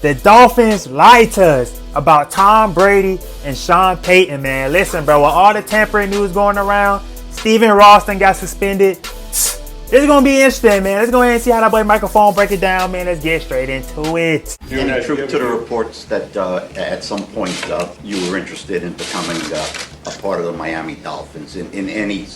The Dolphins lied to us about Tom Brady and Sean Payton, man. Listen, bro, with all the tampering news going around, Stephen Ross done got suspended. This is going to be interesting, man. Let's go ahead and see how that boy microphone break it down, man. Let's get straight into it. Any truth to the reports that at some point you were interested in becoming a part of the Miami Dolphins in any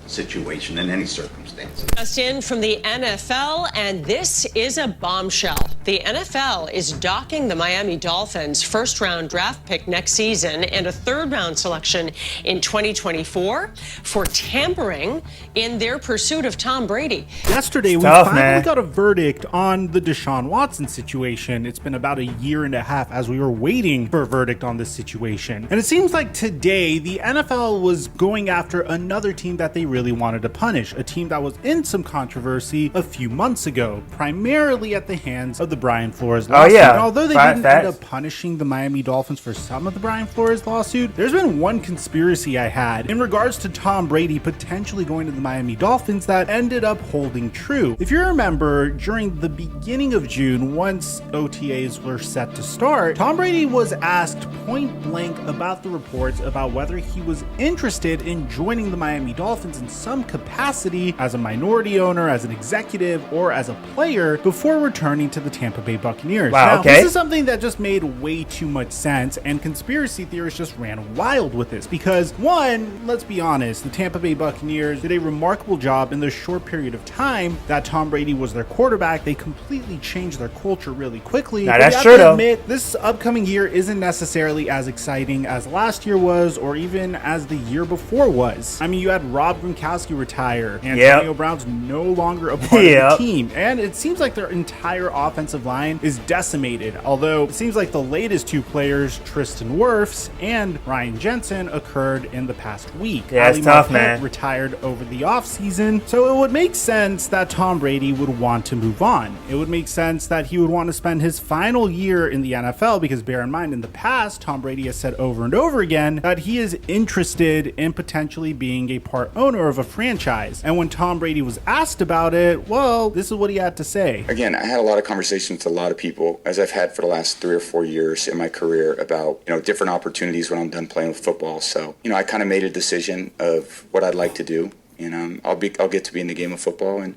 situation, in any circumstance? Just in from the NFL, and this is a bombshell. The NFL is docking the Miami Dolphins' first-round draft pick next season and a third-round selection in 2024 for tampering in their pursuit of Tom Brady. Yesterday, we finally got a verdict on the Deshaun Watson situation. It's been about a year and a half as we were waiting for a verdict on this situation. And it seems like today, the NFL was going after another team that they really wanted to punish, a team that was in some controversy a few months ago, primarily at the hands of the Brian Flores lawsuit. Oh, yeah. And although they didn't end up punishing the Miami Dolphins for some of the Brian Flores lawsuit, there's been one conspiracy I had in regards to Tom Brady potentially going to the Miami Dolphins that ended up holding true. If you remember, during the beginning of June, once OTAs were set to start, Tom Brady was asked point blank about the reports about whether he was interested in joining the Miami Dolphins in some capacity as a minority owner, as an executive, or as a player before returning to the Tampa Bay Buccaneers. Wow, now, this is something that just made way too much sense, and conspiracy theorists just ran wild with this because, one, let's be honest, the Tampa Bay Buccaneers did a remarkable job in the short period of time that Tom Brady was their quarterback. They completely changed their culture really quickly. Now, that's true, though. Admit, this upcoming year isn't necessarily as exciting as last year was, or even as the year before was. I mean, you had Rob Gronkowski retire, Antonio Brown's no longer a part of the team, and it seems like their entire offensive line is decimated, although it seems like the latest two players, Tristan Wirfs and Ryan Jensen, occurred in the past week. Yeah, it's tough, man. Retired over the offseason, so it would make sense that Tom Brady would want to move on. It would make sense that he would want to spend his final year in the NFL because, bear in mind, in the past, Tom Brady has said over and over again that he is interested in potentially being a part owner of a franchise. And when Tom Brady was asked about it, well, this is what he had to say. Again, I had a lot of conversations with a lot of people, as I've had for the last 3 or 4 years in my career, about, different opportunities when I'm done playing with football. So, I kind of made a decision of what I'd like to do, and I'll get to be in the game of football. And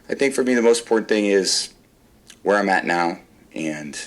I think for me, the most important thing is where I'm at now and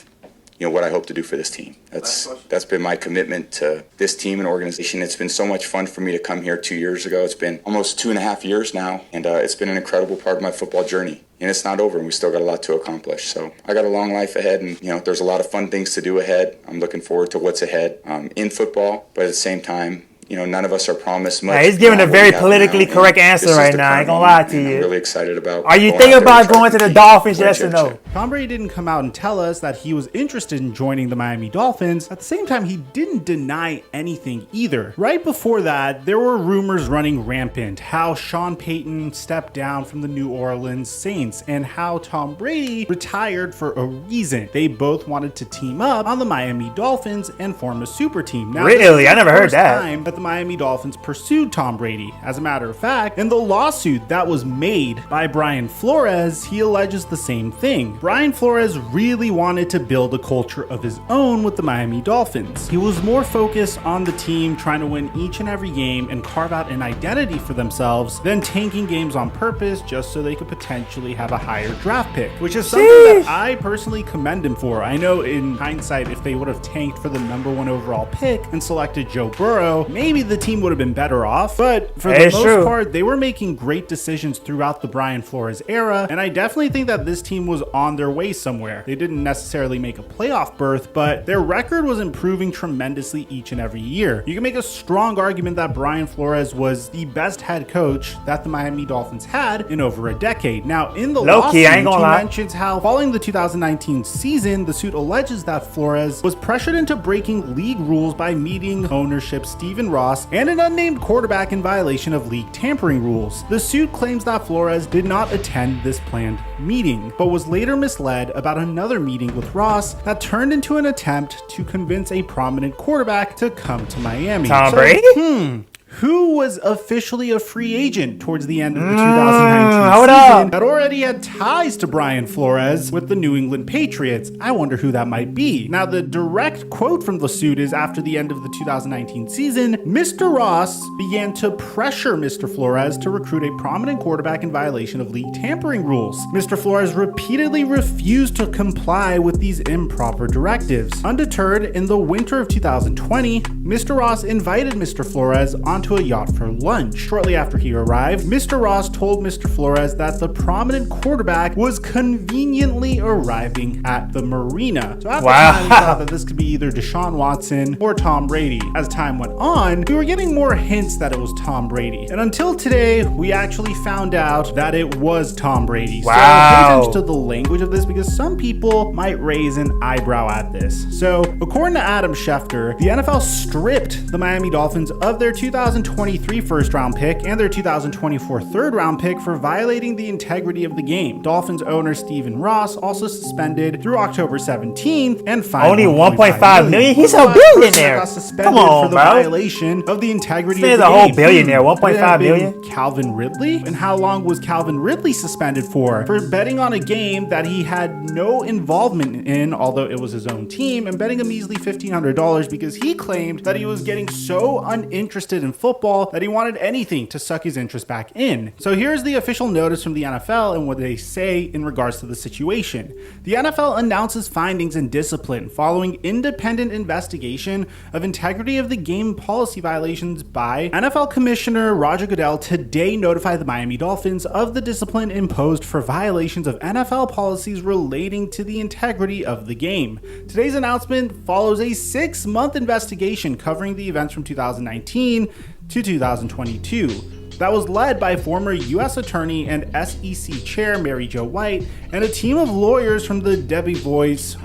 what I hope to do for this team. That's been my commitment to this team and organization. It's been so much fun for me to come here 2 years ago. It's been almost 2.5 years now, and it's been an incredible part of my football journey. And it's not over, and we still got a lot to accomplish. So I got a long life ahead, and there's a lot of fun things to do ahead. I'm looking forward to what's ahead in football, but at the same time, none of us are promised much. He's giving a very politically correct answer right now. I ain't gonna lie to you. I'm really excited about. Are you thinking about going to the Dolphins? Yes or no? Tom Brady didn't come out and tell us that he was interested in joining the Miami Dolphins. At the same time, he didn't deny anything either. Right before that, there were rumors running rampant how Sean Payton stepped down from the New Orleans Saints and how Tom Brady retired for a reason. They both wanted to team up on the Miami Dolphins and form a super team. Now, really? I never heard that. The Miami Dolphins pursued Tom Brady. As a matter of fact, in the lawsuit that was made by Brian Flores, he alleges the same thing. Brian Flores really wanted to build a culture of his own with the Miami Dolphins. He was more focused on the team trying to win each and every game and carve out an identity for themselves than tanking games on purpose just so they could potentially have a higher draft pick, which is something that I personally commend him for. I know in hindsight, if they would have tanked for the #1 overall pick and selected Joe Burrow, maybe the team would have been better off, but for the most part, they were making great decisions throughout the Brian Flores era, and I definitely think that this team was on their way somewhere. They didn't necessarily make a playoff berth, but their record was improving tremendously each and every year. You can make a strong argument that Brian Flores was the best head coach that the Miami Dolphins had in over a decade. Now, in the lawsuit, he mentions how following the 2019 season, the suit alleges that Flores was pressured into breaking league rules by meeting ownership Stephen Ross and an unnamed quarterback in violation of league tampering rules. The suit claims that Flores did not attend this planned meeting, but was later misled about another meeting with Ross that turned into an attempt to convince a prominent quarterback to come to Miami. Tom Brady? who was officially a free agent towards the end of the 2019 hold season up. that already had ties to Brian Flores with the New England Patriots. I wonder who that might be. Now, the direct quote from the suit is after the end of the 2019 season, Mr. Ross began to pressure Mr. Flores to recruit a prominent quarterback in violation of league tampering rules. Mr. Flores repeatedly refused to comply with these improper directives. Undeterred, in the winter of 2020, Mr. Ross invited Mr. Flores onto a yacht for lunch. Shortly after he arrived, Mr. Ross told Mr. Flores that the prominent quarterback was conveniently arriving at the marina. So at the time, we thought that this could be either Deshaun Watson or Tom Brady. As time went on, we were getting more hints that it was Tom Brady. And until today, we actually found out that it was Tom Brady. So pay attention to the language of this because some people might raise an eyebrow at this. So according to Adam Schefter, the NFL stripped the Miami Dolphins of their 2023 first round pick and their 2024 third round pick for violating the integrity of the game. Dolphins owner Stephen Ross also suspended through October 17th and fined only 1.5 million. He's a billionaire. Come on, for the violation of the integrity of the game. He's a whole billionaire. 1.5 million. Calvin Ridley? And how long was Calvin Ridley suspended for? For betting on a game that he had no involvement in, although it was his own team, and betting a measly $1,500 because he claimed that he was getting so uninterested in football that he wanted anything to suck his interest back in. So here's the official notice from the NFL and what they say in regards to the situation. The NFL announces findings and discipline following independent investigation of integrity of the game policy violations by NFL Commissioner Roger Goodell today notified the Miami Dolphins of the discipline imposed for violations of NFL policies relating to the integrity of the game. Today's announcement follows a 6-month investigation covering the events from 2019 to 2022. That was led by former U.S. Attorney and SEC Chair Mary Jo White and a team of lawyers from the Debevoise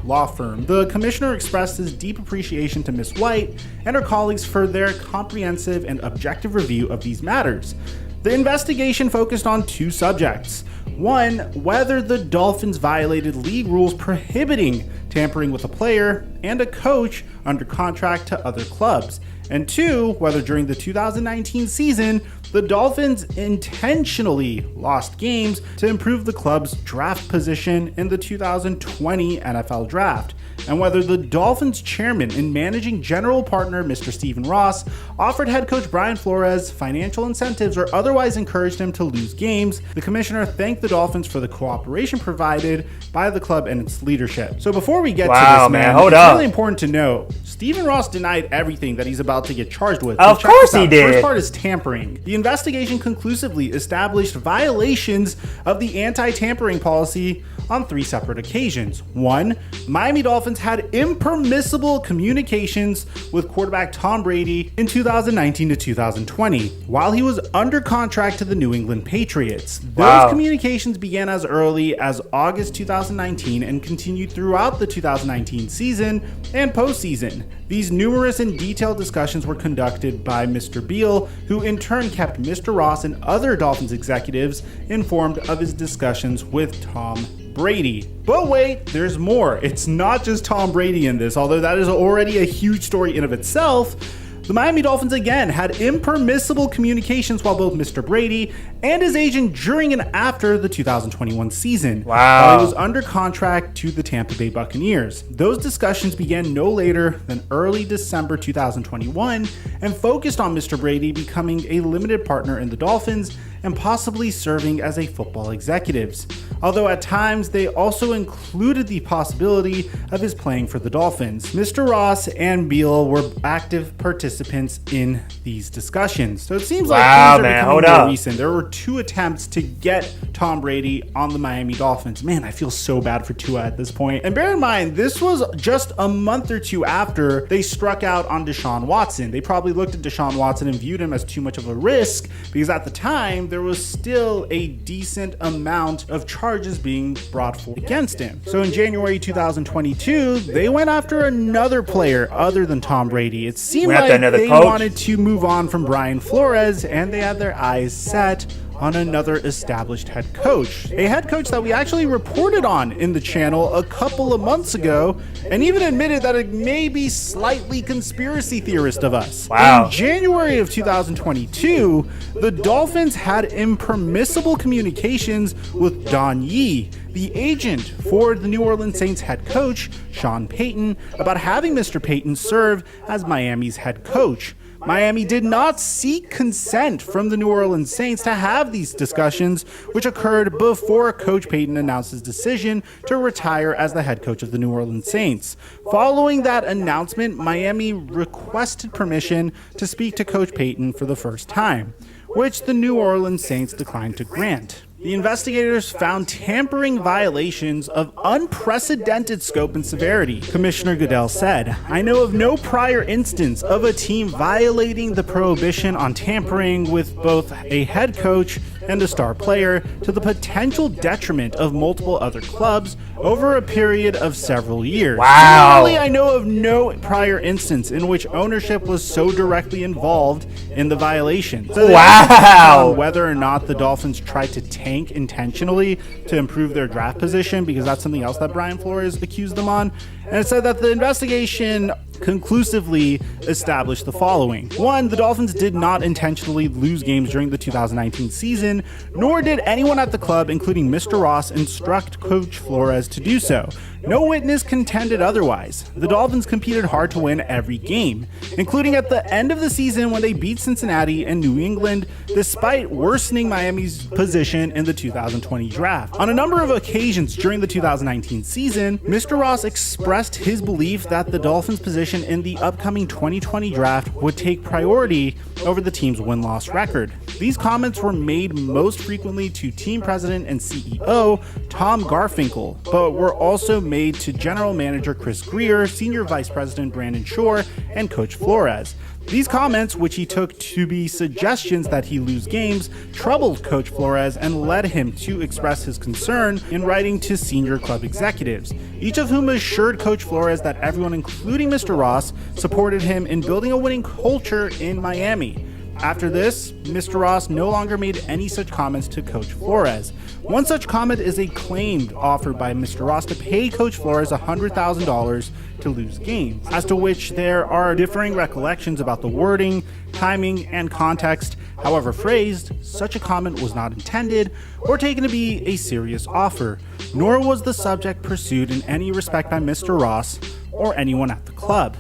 law firm. The commissioner expressed his deep appreciation to Ms. White and her colleagues for their comprehensive and objective review of these matters. The investigation focused on 2 subjects. 1, whether the Dolphins violated league rules prohibiting tampering with a player and a coach under contract to other clubs. And 2, whether during the 2019 season, the Dolphins intentionally lost games to improve the club's draft position in the 2020 NFL Draft, and whether the Dolphins chairman and managing general partner, Mr. Stephen Ross, offered head coach Brian Flores financial incentives or otherwise encouraged him to lose games. The commissioner thanked the Dolphins for the cooperation provided by the club and its leadership. So before we get to this, man, it's really important to know, Stephen Ross denied everything that he's about to get charged with. Of course he did. The first part is tampering. The investigation conclusively established violations of the anti-tampering policy on 3 separate occasions. 1, Miami Dolphins had impermissible communications with quarterback Tom Brady in 2019 to 2020 while he was under contract to the New England Patriots. Those communications began as early as August 2019 and continued throughout the 2019 season and postseason. These numerous and detailed discussions were conducted by Mr. Beal, who in turn kept Mr. Ross and other Dolphins executives informed of his discussions with Tom Brady. But wait, there's more. It's not just Tom Brady in this, although that is already a huge story in of itself. The Miami Dolphins again had impermissible communications while both Mr. Brady and his agent during and after the 2021 season. While he was under contract to the Tampa Bay Buccaneers. Those discussions began no later than early December 2021 and focused on Mr. Brady becoming a limited partner in the Dolphins and possibly serving as a football executive. Although at times they also included the possibility of his playing for the Dolphins. Mr. Ross and Beal were active participants in these discussions. So it seems like things are becoming more recent. There were 2 attempts to get Tom Brady on the Miami Dolphins. Man, I feel so bad for Tua at this point. And bear in mind, this was just a month or 2 after they struck out on Deshaun Watson. They probably looked at Deshaun Watson and viewed him as too much of a risk because at the time, there was still a decent amount of charges being brought forth against him. So in January 2022, they went after another player other than Tom Brady. It seemed like they wanted to move on from Brian Flores, and they had their eyes set on another established head coach. A head coach that we actually reported on in the channel a couple of months ago, and even admitted that it may be slightly conspiracy theorist of us. Wow. In January of 2022, the Dolphins had impermissible communications with Don Yee, the agent for the New Orleans Saints head coach, Sean Payton, about having Mr. Payton serve as Miami's head coach. Miami did not seek consent from the New Orleans Saints to have these discussions, which occurred before Coach Payton announced his decision to retire as the head coach of the New Orleans Saints. Following that announcement, Miami requested permission to speak to Coach Payton for the first time, which the New Orleans Saints declined to grant. The investigators found tampering violations of unprecedented scope and severity. Commissioner Goodell said, "I know of no prior instance of a team violating the prohibition on tampering with both a head coach and a star player to the potential detriment of multiple other clubs over a period of several years. Wow. Similarly, I know of no prior instance in which ownership was so directly involved in the violation." So Wow. on whether or not the Dolphins tried to tank intentionally to improve their draft position, because that's something else that Brian Flores accused them on. And it said that the investigation conclusively established the following. One, the Dolphins did not intentionally lose games during the 2019 season, nor did anyone at the club, including Mr. Ross, instruct Coach Flores to do so. No witness contended otherwise. The Dolphins competed hard to win every game, including at the end of the season when they beat Cincinnati and New England, despite worsening Miami's position in the 2020 draft. On a number of occasions during the 2019 season, Mr. Ross expressed his belief that the Dolphins' position in the upcoming 2020 draft would take priority over the team's win-loss record. These comments were made most frequently to team president and CEO Tom Garfinkel, but were also made to general manager Chris Greer, senior vice president Brandon Shore, and coach Flores. These comments, which he took to be suggestions that he lose games, troubled Coach Flores and led him to express his concern in writing to senior club executives, each of whom assured Coach Flores that everyone, including Mr. Ross, supported him in building a winning culture in Miami. After this, Mr. Ross no longer made any such comments to Coach Flores. One such comment is a claimed offer by Mr. Ross to pay Coach Flores $100,000 to lose games, as to which there are differing recollections about the wording, timing, and context. However phrased, such a comment was not intended or taken to be a serious offer, nor was the subject pursued in any respect by Mr. Ross or anyone at the club.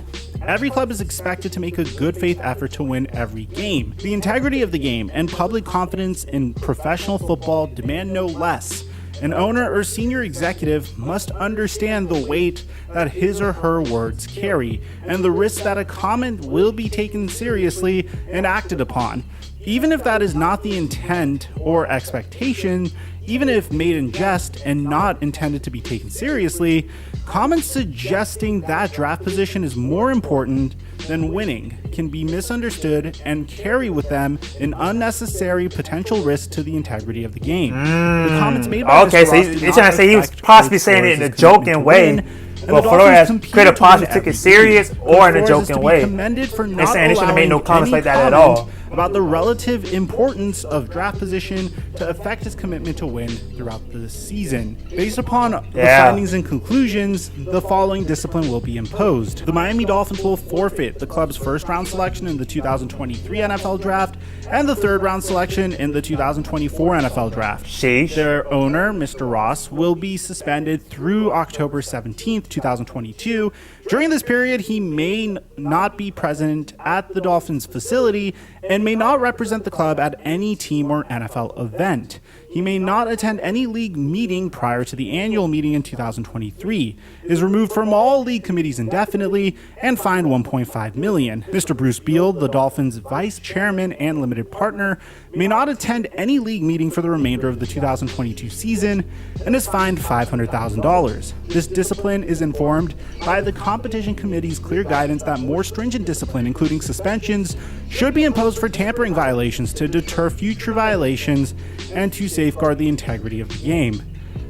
Every club is expected to make a good faith effort to win every game. The integrity of the game and public confidence in professional football demand no less. An owner or senior executive must understand the weight that his or her words carry and the risk that a comment will be taken seriously and acted upon. Even if that is not the intent or expectation, even if made in jest and not intended to be taken seriously, comments suggesting that draft position is more important than winning can be misunderstood and carry with them an unnecessary potential risk to the integrity of the game. The comments made by Okay, Mr. so Ross you're did trying not to say he was affect possibly Coach saying it in a Flores' joking commitment to way, win, and but the Flores Dolphins competed could have to win possibly took every it serious game. or in a Flores is joking to be way. commended for They're not saying they shouldn't have made no allowing comments any like that at comment all. about the relative importance of draft position to affect his commitment to win throughout the season. Based upon the findings and conclusions, the following discipline will be imposed. The Miami Dolphins will forfeit the club's first-round selection in the 2023 NFL Draft and the third-round selection in the 2024 NFL Draft. Sheesh. Their owner, Mr. Ross, will be suspended through October 17th, 2022. During this period, he may not be present at the Dolphins facility and may not represent the club at any team or NFL event. He may not attend any league meeting prior to the annual meeting in 2023, is removed from all league committees indefinitely, and fined $1.5 million. Mr. Bruce Beal, the Dolphins' vice chairman and limited partner, may not attend any league meeting for the remainder of the 2022 season and is fined $500,000. This discipline is informed by the competition committee's clear guidance that more stringent discipline, including suspensions, should be imposed for tampering violations to deter future violations and to safeguard the integrity of the game.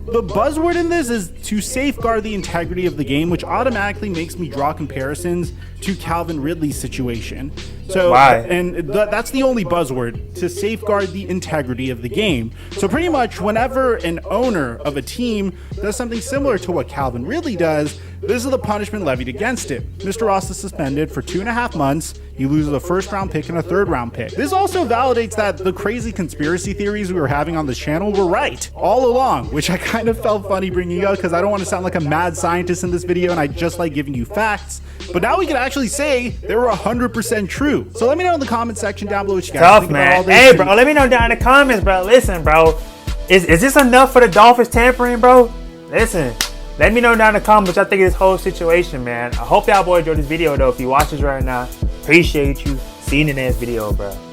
The buzzword in this is to safeguard the integrity of the game, which automatically makes me draw comparisons to Calvin Ridley's situation. So, Why? and that's the only buzzword, to safeguard the integrity of the game. So pretty much whenever an owner of a team does something similar to what Calvin Ridley does, this is the punishment levied against him. Mr. Ross is suspended for 2.5 months. He loses a first-round pick and a third-round pick. This also validates that the crazy conspiracy theories we were having on this channel were right all along, which I kind of felt funny bringing up because I don't want to sound like a mad scientist in this video and I just like giving you facts. But now we can actually say they were 100% true. So let me know in the comment section down below what you guys Tough, think about all man. this. Hey, bro, let me know down in the comments, bro. Listen, bro. Is this enough for the Dolphins tampering, bro? Listen. Let me know down in the comments what y'all think of this whole situation, man. I hope y'all boys enjoyed this video, though. If you watch this right now, appreciate you. See you in the next video, bro.